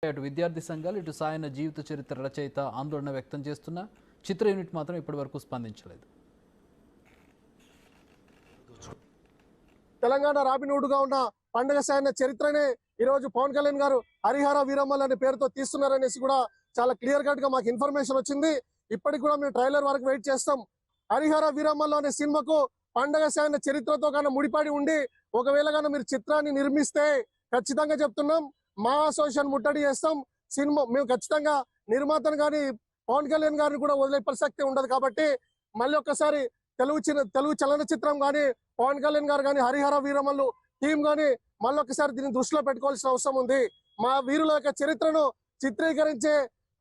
అటు విద్యార్థి సంఘాలు ఇటు సాయన జీవిత చరిత్ర రచయిత ఆందోళన వ్యక్తం చేస్తున్న చిత్ర యూనిట్ మాత్రం ఇప్పటివరకు స్పందించలేదు. తెలంగాణ రాబిన్హుడ్గా ఉన్న పండగ సాయన చరిత్రనే ఈరోజు పవన్ కళ్యాణ్ గారు హరిహర వీరమ్మల్ అనే పేరుతో తీస్తున్నారనేసి కూడా చాలా క్లియర్ కట్ గా మాకు ఇన్ఫర్మేషన్ వచ్చింది. ఇప్పటికి కూడా మేము ట్రైలర్ వరకు వెయిట్ చేస్తాం. హరిహర వీరమ్మల్ అనే సినిమాకు పండగ సాయన చరిత్రతో కన్నా ముడిపడి ఉండి ఒకవేళ కన్నా మీరు చిత్రాన్ని నిర్మిస్తే ఖచ్చితంగా చెప్తున్నాం మా అసోసియేషన్ ముట్టడి చేస్తాం. సినిమా మేము ఖచ్చితంగా నిర్మాతను కానీ పవన్ కళ్యాణ్ గారిని కూడా వదిలే ప్రసక్తి ఉండదు. కాబట్టి మళ్ళీ ఒక్కసారి తెలుగు చలనచిత్రం కానీ పవన్ కళ్యాణ్ గారు కానీ హరిహర వీరమల్లు టీం కానీ మళ్ళీ ఒకసారి దీన్ని దృష్టిలో పెట్టుకోవాల్సిన అవసరం ఉంది. మా వీరుల యొక్క చరిత్రను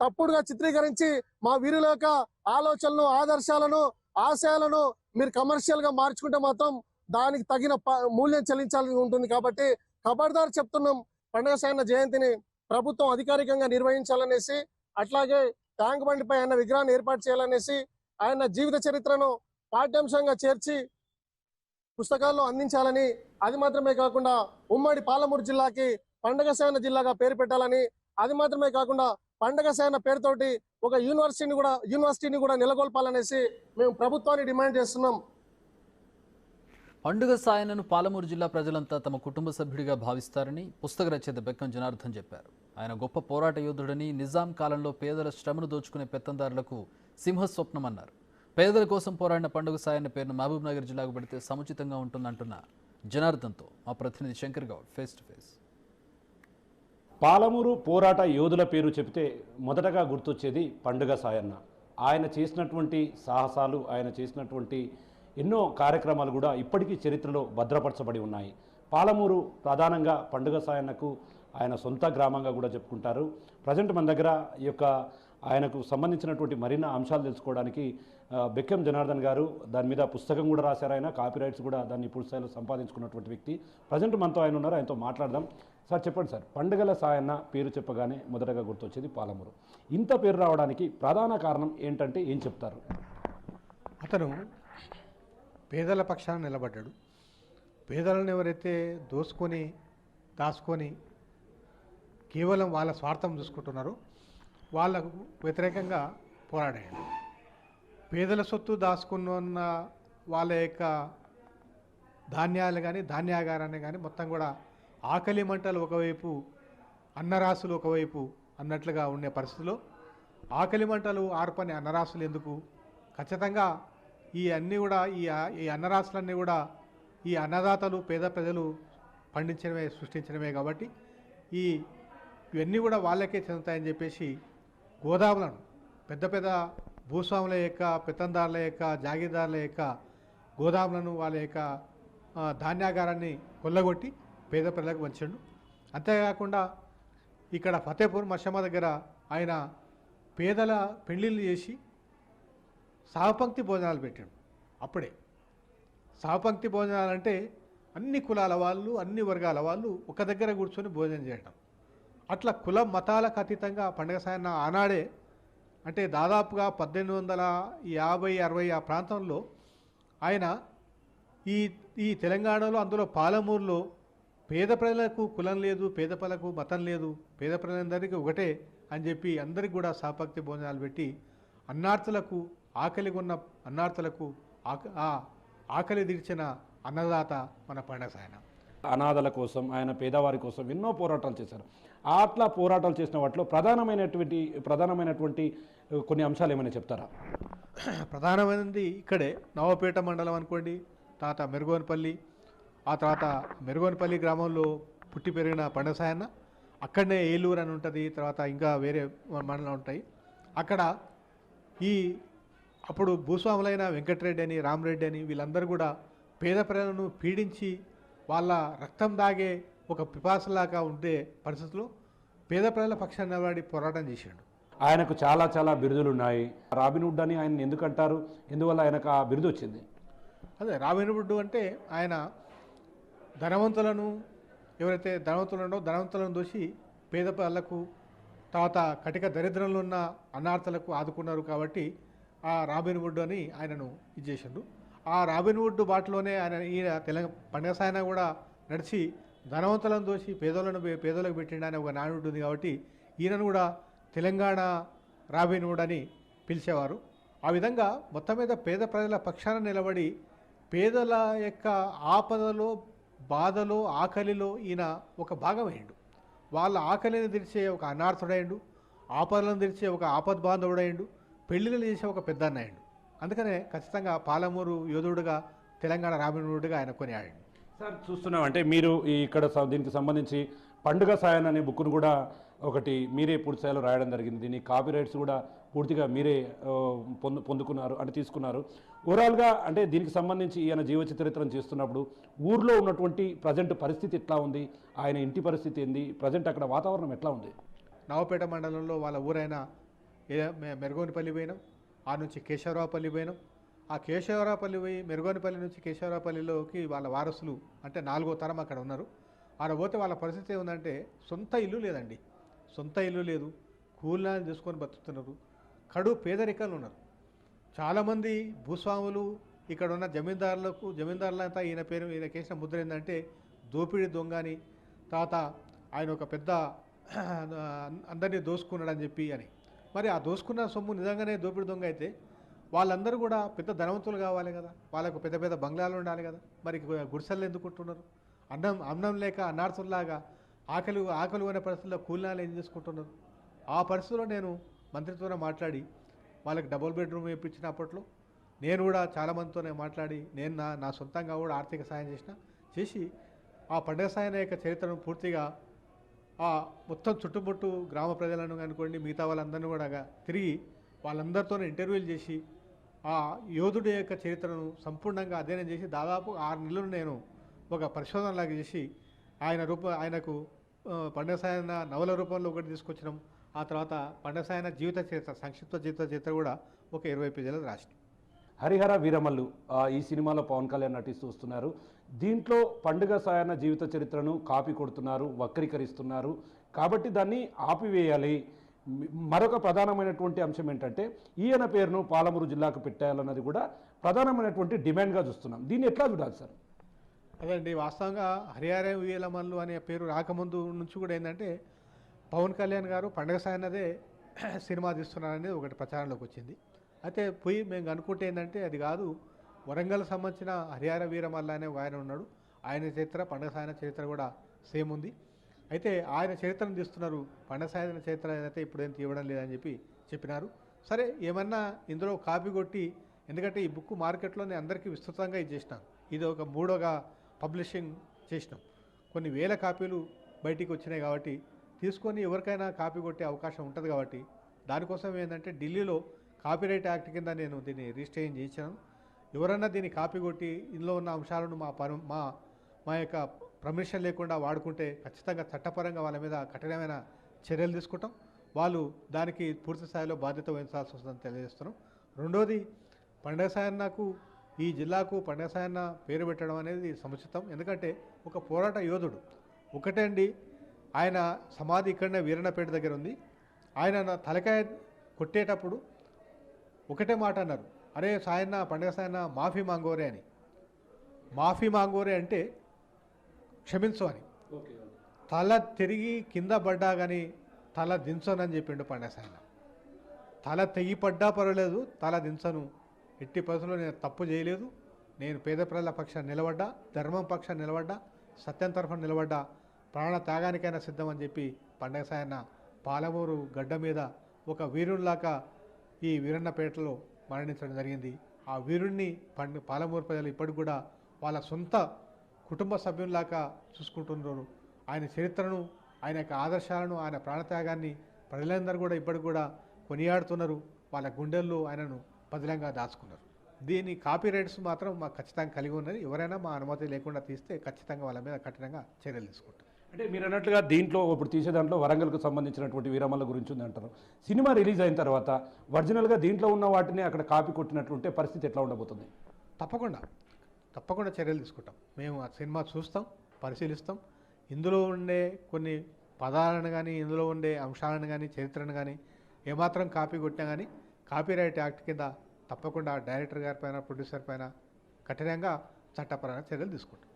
తప్పుడుగా చిత్రీకరించి మా వీరుల యొక్క ఆలోచనలు, ఆదర్శాలను, ఆశయాలను మీరు కమర్షియల్ గా మార్చుకుంటే మాత్రం దానికి తగిన మూల్యం చెల్లించాల్సి ఉంటుంది. కాబట్టి ఖబర్దార్ చెప్తున్నాం, పండగ సాయన జయంతిని ప్రభుత్వం అధికారికంగా నిర్వహించాలనేసి, అట్లాగే ట్యాంక్ బండిపై ఆయన విగ్రహాన్ని ఏర్పాటు చేయాలనేసి, ఆయన జీవిత చరిత్రను పాఠ్యాంశంగా చేర్చి పుస్తకాల్లో అందించాలని, అది మాత్రమే కాకుండా ఉమ్మడి పాలమూరు జిల్లాకి పండగ సాయన జిల్లాగా పేరు పెట్టాలని, అది మాత్రమే కాకుండా పండగ సాయన పేరుతోటి ఒక యూనివర్సిటీని కూడా నెలకొల్పాలనేసి మేము ప్రభుత్వాన్ని డిమాండ్ చేస్తున్నాం. పండుగ సాయనను పాలమూరు జిల్లా ప్రజలంతా తమ కుటుంబ సభ్యుడిగా భావిస్తారని పుస్తక రచయిత బెక్కం జనార్దన్ చెప్పారు. ఆయన గొప్ప పోరాట యోధుడని, నిజాం కాలంలో పేదల శ్రమను దోచుకునే పెత్తందారులకు సింహస్వప్నమన్నారు. పేదల కోసం పోరాడిన పండుగ సాయన్న పేరును మహబూబ్ నగర్ జిల్లాకు పెడితే సముచితంగా ఉంటుందంటున్న జనార్దన్తో మా ప్రతినిధి Shankar Goud face to face. Palamuru పోరాట యోధుల పేరు చెబితే మొదటగా గుర్తొచ్చేది పండుగ సాయన్న. ఆయన చేసినటువంటి సాహసాలు, ఆయన చేసినటువంటి ఎన్నో కార్యక్రమాలు కూడా ఇప్పటికీ చరిత్రలో భద్రపరచబడి ఉన్నాయి. పాలమూరు ప్రధానంగా పండుగ సాయన్నకు ఆయన సొంత గ్రామంగా కూడా చెప్పుకుంటారు. ప్రజెంట్ మన దగ్గర ఈ యొక్క ఆయనకు సంబంధించినటువంటి మరిన్ని అంశాలు తెలుసుకోవడానికి బెక్కం జనార్దన్ గారు దాని మీద పుస్తకం కూడా రాశారు. ఆయన కాపీరైట్స్ కూడా దాన్ని పూర్తి స్థాయిలో సంపాదించుకున్నటువంటి వ్యక్తి. ప్రజెంట్ మనతో ఆయన ఉన్నారు, ఆయనతో మాట్లాడదాం. సార్ చెప్పండి సార్, పండుగల సాయన్న పేరు చెప్పగానే మొదటగా గుర్తొచ్చేది పాలమూరు. ఇంత పేరు రావడానికి ప్రధాన కారణం ఏంటంటే ఏం చెప్తారు? అతను పేదల పక్షాన నిలబడ్డాడు. పేదలను ఎవరైతే దాచుకొని కేవలం వాళ్ళ స్వార్థం చూసుకుంటున్నారో వాళ్ళకు వ్యతిరేకంగా పోరాడాడు. పేదల సొత్తు దాచుకున్న వాళ్ళ యొక్క ధాన్యాలు కానీ, ధాన్యాగారాన్ని కానీ మొత్తం కూడా ఆకలి మంటలు ఒకవైపు, అన్నరాసులు ఒకవైపు అన్నట్లుగా ఉండే పరిస్థితిలో ఆకలి మంటలు ఆర్పని అన్నరాసులు ఎందుకు? ఖచ్చితంగా ఈ అన్నీ కూడా ఈ అన్నరాశులన్నీ కూడా ఈ అన్నదాతలు, పేద ప్రజలు పండించడమే, సృష్టించడమే. కాబట్టి ఇవన్నీ కూడా వాళ్ళకే చెందుతాయని చెప్పేసి గోదాములను, పెద్ద పెద్ద భూస్వాముల యొక్క, పెత్తందారుల యొక్క, జాగీర్దారుల యొక్క గోదాములను, వాళ్ళ యొక్క ధాన్యాగారాన్ని కొల్లగొట్టి పేద ప్రజలకు పంచాడు. అంతేకాకుండా ఇక్కడ ఫతేపూర్ మషమ్మ దగ్గర ఆయన పేదల పెళ్లిళ్ళు చేసి సహపంక్తి భోజనాలు పెట్టాడు. అప్పుడే సహపంక్తి భోజనాలు అంటే అన్ని కులాల వాళ్ళు, అన్ని వర్గాల వాళ్ళు ఒక దగ్గర కూర్చొని భోజనం చేయటం. అట్లా కుల మతాలకు అతీతంగా పండగ సాయన్న ఆనాడే, అంటే దాదాపుగా 1850-60 ఆ ప్రాంతంలో ఆయన ఈ తెలంగాణలో, అందులో పాలమూరులో పేద ప్రజలకు కులం లేదు, పేద ప్రజలకు మతం లేదు, పేద ప్రజలందరికీ ఒకటే అని చెప్పి అందరికి కూడా సహపంక్తి భోజనాలు పెట్టి అన్నార్థులకు, ఆకలిగా ఉన్న అన్నార్థులకు ఆకలి తీర్చిన అన్నదాత మన పండగ సాయన. అనాథల కోసం, ఆయన పేదవారి కోసం ఎన్నో పోరాటాలు చేశారు. అట్లా పోరాటాలు చేసిన వాటిలో ప్రధానమైనటువంటి కొన్ని అంశాలు ఏమైనా చెప్తారా? ప్రధానమైనది ఇక్కడే నవపేట మండలం అనుకోండి, తర్వాత మెరుగోనపల్లి, ఆ తర్వాత మెరుగోనపల్లి గ్రామంలో పుట్టి పెరిగిన పండగ సాయన్న. అక్కడనే ఏలూరు అని ఉంటుంది, తర్వాత ఇంకా వేరే మండలం ఉంటాయి. అక్కడ అప్పుడు భూస్వాములైన వెంకటరెడ్డి అని, రామరెడ్డి అని వీళ్ళందరూ కూడా పేద ప్రజలను పీడించి వాళ్ళ రక్తం దాగే ఒక పిపాసలాగా ఉండే పరిస్థితుల్లో పేద ప్రజల పక్షాన్ని నిలబడి పోరాటం చేశాడు. ఆయనకు చాలా చాలా బిరుదులు ఉన్నాయి. రాబిన్హుడ్ అని ఆయన ఎందుకు అంటారు? ఎందువల్ల ఆయనకు ఆ బిరుదు వచ్చింది? అదే రాబిన్హుడ్ అంటే ఆయన ధనవంతులను, ఎవరైతే ధనవంతులను దోషి పేద ప్రజలకు, తర్వాత కటిక దరిద్రంలో ఉన్న అనార్థులకు ఆదుకున్నారు. కాబట్టి ఆ రాబిన్హుడ్ అని ఆయనను ఇచ్చేసిండు. ఆ రాబిన్హుడ్ బాటలోనే పండగ సాయన కూడా నడిచి ధనవంతులను దోషి పేదలకు పెట్టిండు అనే ఒక నానుడు ఉంది. కాబట్టి ఈయనను కూడా తెలంగాణ రాబిన్ హుడ్ అని పిలిచేవారు. ఆ విధంగా మొత్తం మీద పేద ప్రజల పక్షాన నిలబడి పేదల యొక్క ఆపదలో, బాధలో, ఆకలిలో ఈయన ఒక భాగమయ్యాడు. వాళ్ళ ఆకలిని తీర్చే ఒక అనార్థుడైండు, ఆపదలను తీర్చే ఒక ఆపద్ బాంధవుడైండు, పెళ్లిళ్ళు చేసే ఒక పెద్దన్న అయ్యిండు. అందుకనే ఖచ్చితంగా పాలమూరు యోధుడుగా, తెలంగాణ రాబిన్ హుడ్గా ఆయన కొనియాడండి. సార్ చూస్తున్నాం అంటే మీరు ఇక్కడ దీనికి సంబంధించి పండుగ సాయన్ అనే బుక్ను కూడా ఒకటి మీరే పూర్తి స్థాయిలో రాయడం జరిగింది. దీని కాపీ రైట్స్ కూడా పూర్తిగా మీరే పొందుకున్నారు అంటే తీసుకున్నారు. ఓవరాల్గా అంటే దీనికి సంబంధించి ఈయన జీవ చరిత్రను చేస్తున్నప్పుడు ఊర్లో ఉన్నటువంటి ప్రజెంట్ పరిస్థితి ఎట్లా ఉంది, ఆయన ఇంటి పరిస్థితి ఏంది, ప్రజెంట్ అక్కడ వాతావరణం ఎట్లా ఉంది? నవపేట మండలంలో వాళ్ళ ఊరైన మెరుగోనిపల్లి పోయినాం, ఆ నుంచి కేశవరావుపల్లి పోయినాం. ఆ కేశవరావుపల్లి పోయి మెరుగోనిపల్లి నుంచి కేశవరావుపల్లిలోకి వాళ్ళ వారసులు అంటే 4వ తరం అక్కడ ఉన్నారు. ఆడ పోతే వాళ్ళ పరిస్థితి ఏముందంటే సొంత ఇల్లు లేదండి, సొంత ఇల్లు లేదు, కూలినాలు చేసుకొని బతుకుతున్నారు, కడు పేదరికాలు ఉన్నారు. చాలామంది భూస్వాములు ఇక్కడ ఉన్న జమీందారులంతా ఈయన కేసిన ముద్ర ఏంటంటే దోపిడీ దొంగ అని, తర్వాత ఆయన ఒక పెద్ద అందరినీ దోసుకున్నాడని చెప్పి అని. మరి ఆ దోసుకున్న సొమ్ము నిజంగానే దోపిడీ దొంగ అయితే వాళ్ళందరూ కూడా పెద్ద ధనవంతులు కావాలి కదా, వాళ్ళకు పెద్ద పెద్ద బంగ్లాలు ఉండాలి కదా, మరి గుడిసెలు ఎందుకుంటున్నారు? అన్నం లేక అన్నార్థుల్లాగా ఆకలి అనే పరిస్థితుల్లో కూలినాలు ఏం చేసుకుంటున్నారు? ఆ పరిస్థితుల్లో నేను మంత్రితోనే మాట్లాడి వాళ్ళకి డబుల్ బెడ్రూమ్ ఇప్పించినప్పట్లో నేను కూడా చాలామందితోనే మాట్లాడి నేను నా సొంతంగా కూడా ఆర్థిక సాయం చేసి ఆ పండుగ సాయం యొక్క చరిత్రను పూర్తిగా ఆ మొత్తం చుట్టుముట్టు గ్రామ ప్రజలను అనుకోండి, మిగతా వాళ్ళందరినీ కూడా తిరిగి వాళ్ళందరితోనే ఇంటర్వ్యూలు చేసి ఆ యోధుడి యొక్క చరిత్రను సంపూర్ణంగా అధ్యయనం చేసి దాదాపు 6 నెలలు నేను ఒక పరిశోధనలాగా చేసి ఆయనకు పండుగ సాయన నవల రూపంలో ఒకటి తీసుకొచ్చినాం. ఆ తర్వాత పండుగ సాయన జీవిత చరిత్ర, సంక్షిప్త జీవిత చరిత్ర కూడా ఒక 20 పేజీలు రాసినాం. హరిహర వీరమల్లు ఈ సినిమాలో పవన్ కళ్యాణ్ నటిస్తూ వస్తున్నారు. దీంట్లో పండుగ సాయన జీవిత చరిత్రను కాపీ కొడుతున్నారు, వక్రీకరిస్తున్నారు, కాబట్టి దాన్ని ఆపివేయాలి. మరొక ప్రధానమైనటువంటి అంశం ఏంటంటే ఈయన పేరును పాలమూరు జిల్లాకు పెట్టాలన్నది కూడా ప్రధానమైనటువంటి డిమాండ్గా చూస్తున్నాం. దీన్ని ఎట్లా చూడాలి సార్? అదండి, వాస్తవంగా హరిహర వీరమల్లు అనే పేరు రాకముందు నుంచి కూడా ఏంటంటే పవన్ కళ్యాణ్ గారు పండుగ సాయనదే సినిమా తీస్తున్నారనేది ఒకటి ప్రచారంలోకి వచ్చింది. అయితే పోయి మేము అనుకుంటే ఏంటంటే అది కాదు, వరంగల్ సంబంధించిన హరిహర వీరమల్ల అనే ఆయన ఉన్నాడు, ఆయన చరిత్ర పండుగ సాయన చరిత్ర కూడా సేమ్ ఉంది. అయితే ఆయన చరిత్రను తీస్తున్నారు, పండుగ సాయన చరిత్ర అయితే ఇప్పుడేం తీయడం లేదని చెప్పినారు. సరే ఏమన్నా ఇందులో కాపీ కొట్టి, ఎందుకంటే ఈ బుక్ మార్కెట్లోనే అందరికీ విస్తృతంగా ఇచ్చేసినాం, ఇది ఒక 3వ పబ్లిషింగ్ చేసినాం, కొన్ని వేల కాపీలు బయటికి వచ్చినాయి కాబట్టి తీసుకొని ఎవరికైనా కాపీ కొట్టే అవకాశం ఉంటుంది. కాబట్టి దానికోసం ఏంటంటే ఢిల్లీలో కాపీరైట్ యాక్ట్ కింద నేను దీన్ని రిజిస్ట్రేషన్ చేయించాను. ఎవరన్నా దీన్ని కాపీ కొట్టి ఇందులో ఉన్న అంశాలను మా యొక్క పర్మిషన్ లేకుండా వాడుకుంటే ఖచ్చితంగా చట్టపరంగా వాళ్ళ మీద కఠినమైన చర్యలు తీసుకుంటాం. వాళ్ళు దానికి పూర్తి స్థాయిలో బాధ్యత వహించాల్సి వస్తుందని తెలియజేస్తున్నాం. రెండోది, పండుగ సాయన్నకు ఈ జిల్లాకు పండుగ సాయన్న పేరు పెట్టడం అనేది సముచితం. ఎందుకంటే ఒక పోరాట యోధుడు. ఒకటే అండి, ఆయన సమాధి ఇక్కడనే వీరన్నపేట దగ్గర ఉంది. ఆయన నా తలకాయ కొట్టేటప్పుడు ఒకటే మాట అన్నారు, అరే సాయన్న, పండుగ సాయన్న మాఫీ మాంగోరే అని. మాఫీ మాంగోరే అంటే క్షమించు అని. తల తిరిగి కింద పడ్డా కానీ తల దించనని చెప్పిండు పండుగ సాయన్న. తల తెగి పడ్డా పర్వాలేదు, తల దించను, ఎట్టి పరిస్థితుల్లో నేను తప్పు చేయలేదు, నేను పేద ప్రజల పక్షాన్ని నిలబడ్డా, ధర్మం పక్షాన్ని నిలబడ్డా, సత్యం తరఫున నిలబడ్డా, ప్రాణ త్యాగానికైనా సిద్ధం అని చెప్పి పండుగ సాయన్న పాలమూరు గడ్డ మీద ఒక వీరునిలాగా ఈ వీరన్నపేటలో మరణించడం జరిగింది. ఆ వీరుణ్ణి పాలమూరు ప్రజలు ఇప్పటికి కూడా వాళ్ళ సొంత కుటుంబ సభ్యుల్లాగా చూసుకుంటున్నారు. ఆయన చరిత్రను, ఆయన యొక్క ఆదర్శాలను, ఆయన ప్రాణత్యాగాన్ని ప్రజలందరూ కూడా ఇప్పటికి కూడా కొనియాడుతున్నారు. వాళ్ళ గుండెల్లో ఆయనను పదిలంగా దాచుకున్నారు. దీని కాపీ రైట్స్ మాత్రం మాకు ఖచ్చితంగా కలిగి ఉన్నది. ఎవరైనా మా అనుమతి లేకుండా తీస్తే ఖచ్చితంగా వాళ్ళ మీద కఠినంగా చర్యలు తీసుకుంటాం. అంటే మీరు అన్నట్లుగా దీంట్లో ఇప్పుడు తీసే దాంట్లో వరంగల్కు సంబంధించినటువంటి వీరమల్ల గురించి ఉంది అంటారు. సినిమా రిలీజ్ అయిన తర్వాత ఒరిజినల్గా దీంట్లో ఉన్న వాటిని అక్కడ కాపీ కొట్టినట్లుంటే పరిస్థితి ఎట్లా ఉండబోతుంది? తప్పకుండా చర్యలు తీసుకుంటాం. మేము ఆ సినిమా చూస్తాం, పరిశీలిస్తాం. ఇందులో ఉండే కొన్ని పదాలను కానీ, ఇందులో ఉండే అంశాలను కానీ, చరిత్రను కానీ ఏమాత్రం కాపీ కొట్టినా కానీ కాపీరైట్ యాక్ట్ కింద తప్పకుండా డైరెక్టర్ గారి పైన, ప్రొడ్యూసర్ పైన కఠినంగా చట్టపరమైన చర్యలు తీసుకుంటాం.